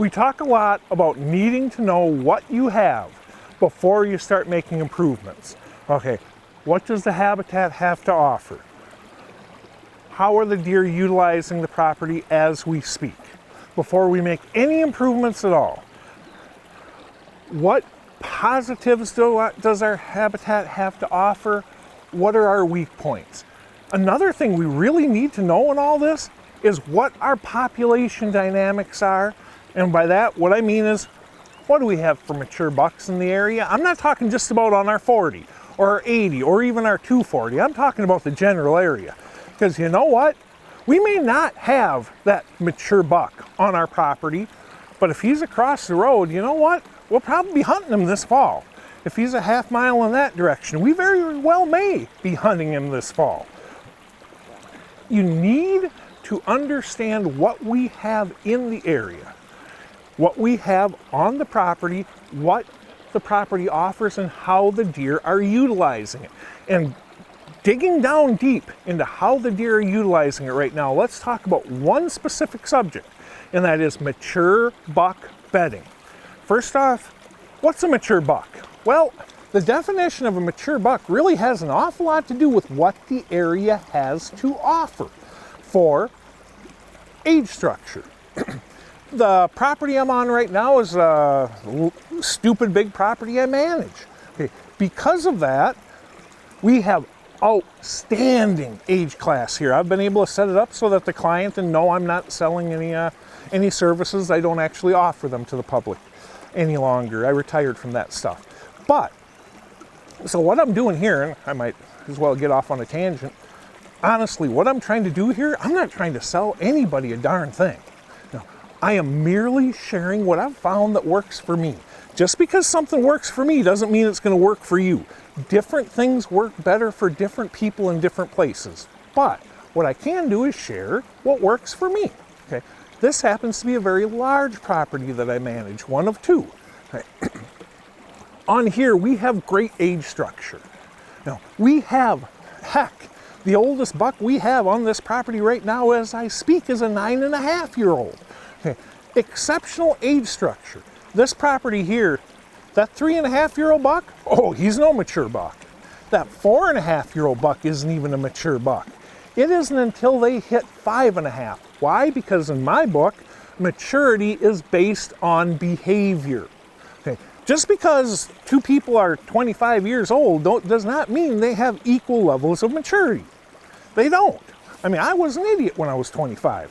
We talk a lot about needing to know what you have before you start making improvements. Okay, what does the habitat have to offer? How are the deer utilizing the property as we speak? Before we make any improvements at all, what positives does our habitat have to offer? What are our weak points? Another thing we really need to know in all this is what our population dynamics are. And by that, what I mean is, what do we have for mature bucks in the area? I'm not talking just about on our 40 or our 80 or even our 240. I'm talking about the general area. Because you know what? We may not have that mature buck on our property, but if he's across the road, you know what? We'll probably be hunting him this fall. If he's a half mile in that direction, we very well may be hunting him this fall. You need to understand what we have in the area, what we have on the property, what the property offers, and how the deer are utilizing it. And digging down deep into how the deer are utilizing it right now, let's talk about one specific subject, and that is mature buck bedding. First off, what's a mature buck? Well, the definition of a mature buck really has an awful lot to do with what the area has to offer for age structure. The property I'm on right now is a stupid big property I manage. Okay. Because of that, we have outstanding age class here. I've been able to set it up so that the client can know I'm not selling any services. I don't actually offer them to the public any longer. I retired from that stuff. But, so what I'm doing here, and I might as well get off on a tangent, honestly, what I'm trying to do here, I'm not trying to sell anybody a darn thing. No, I am merely sharing what I've found that works for me. Just because something works for me doesn't mean it's going to work for you. Different things work better for different people in different places. But what I can do is share what works for me. Okay? This happens to be a very large property that I manage, one of two. Okay? On here, we have great age structure. Now, we have, heck, the oldest buck we have on this property right now as I speak is a 9.5-year-old. Okay? Exceptional age structure. This property here, that 3.5-year-old buck, oh, he's no mature buck. That 4.5-year-old buck isn't even a mature buck. It isn't until they hit 5.5. Why? Because in my book, maturity is based on behavior. Okay. Just because two people are 25 years old does not mean they have equal levels of maturity. They don't. I mean, I was an idiot when I was 25.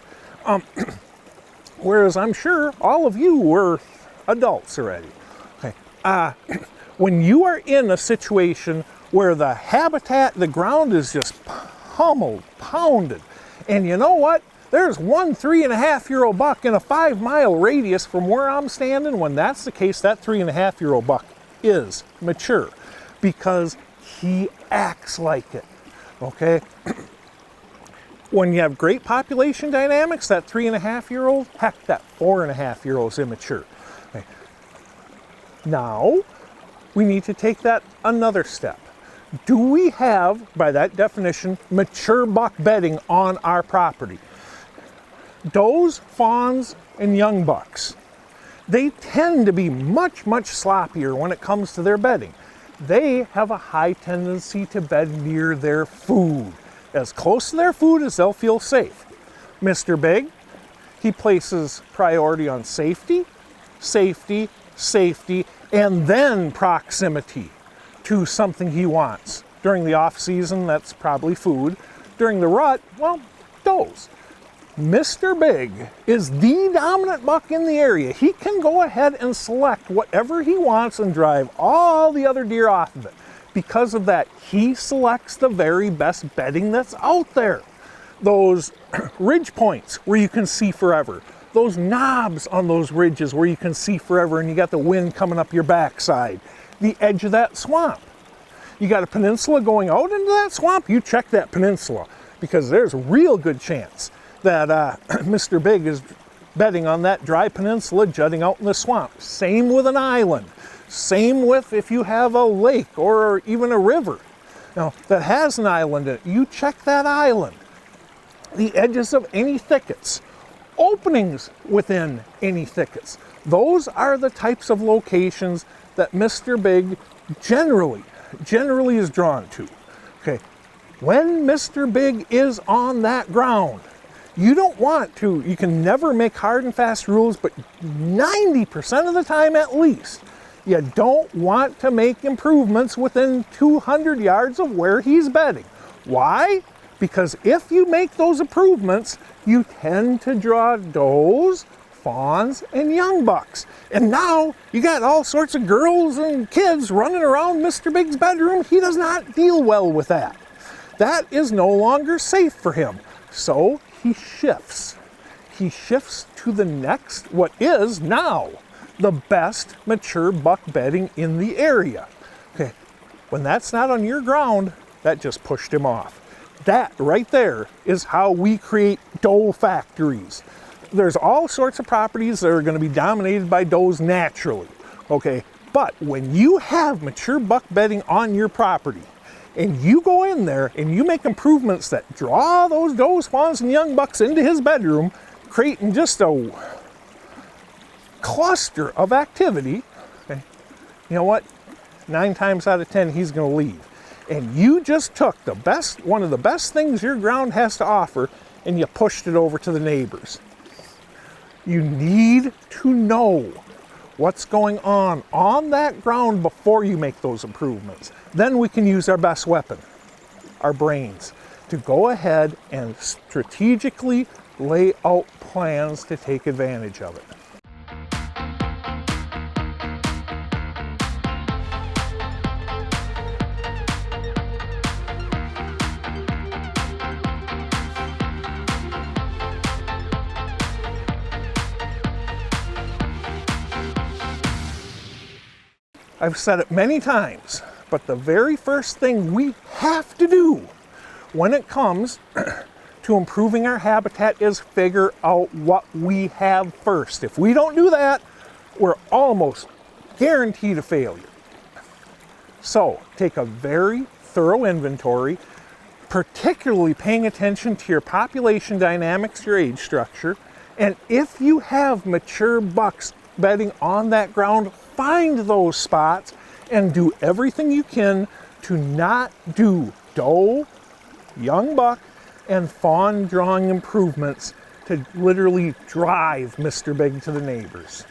Whereas I'm sure all of you were adults already. Okay. When you are in a situation where the habitat, the ground is just pummeled, pounded, and you know what? There's one 3.5-year-old buck in a 5-mile radius from where I'm standing. When that's the case, that 3.5-year-old buck is mature because he acts like it. Okay? When you have great population dynamics, that 3.5-year-old, heck, that 4.5-year-old is immature. Okay. Now, we need to take that another step. Do we have, by that definition, mature buck bedding on our property? Does, fawns, and young bucks, they tend to be much, much sloppier when it comes to their bedding. They have a high tendency to bed near their food, as close to their food as they'll feel safe. Mr. Big, he places priority on safety, safety, safety, and then proximity to something he wants. During the off season, that's probably food. During the rut, well, does. Mr. Big is the dominant buck in the area. He can go ahead and select whatever he wants and drive all the other deer off of it. Because of that, he selects the very best bedding that's out there. Those ridge points where you can see forever. Those knobs on those ridges where you can see forever and you got the wind coming up your backside. The edge of that swamp. You got a peninsula going out into that swamp, you check that peninsula because there's a real good chance that Mr. Big is bedding on that dry peninsula jutting out in the swamp. Same with an island. Same with if you have a lake or even a river that has an island in it. You check that island. The edges of any thickets openings within any thickets. Those are the types of locations that Mr. Big generally is drawn to. Okay, when Mr. Big is on that ground, you don't want to, you can never make hard and fast rules, but 90% of the time at least, you don't want to make improvements within 200 yards of where he's bedding. Why? Because if you make those improvements, you tend to draw does, fawns, and young bucks. And now you got all sorts of girls and kids running around Mr. Big's bedroom. He does not deal well with that. That is no longer safe for him. So he shifts. He shifts to the next, what is now the best mature buck bedding in the area. Okay, when that's not on your ground, that just pushed him off. That right there is how we create doe factories. There's all sorts of properties that are going to be dominated by does naturally, okay? But when you have mature buck bedding on your property, and you go in there and you make improvements that draw those does, fawns, and young bucks into his bedroom, creating just a cluster of activity, okay, you know what? 9 times out of 10, he's going to leave. And you just took the best, one of the best things your ground has to offer, and you pushed it over to the neighbors. You need to know what's going on that ground before you make those improvements. Then we can use our best weapon, our brains, to go ahead and strategically lay out plans to take advantage of it. I've said it many times, but the very first thing we have to do when it comes to improving our habitat is figure out what we have first. If we don't do that, we're almost guaranteed a failure. So take a very thorough inventory, particularly paying attention to your population dynamics, your age structure, and if you have mature bucks bedding on that ground, find those spots and do everything you can to not do doe, young buck, and fawn drawing improvements to literally drive Mr. Big to the neighbors.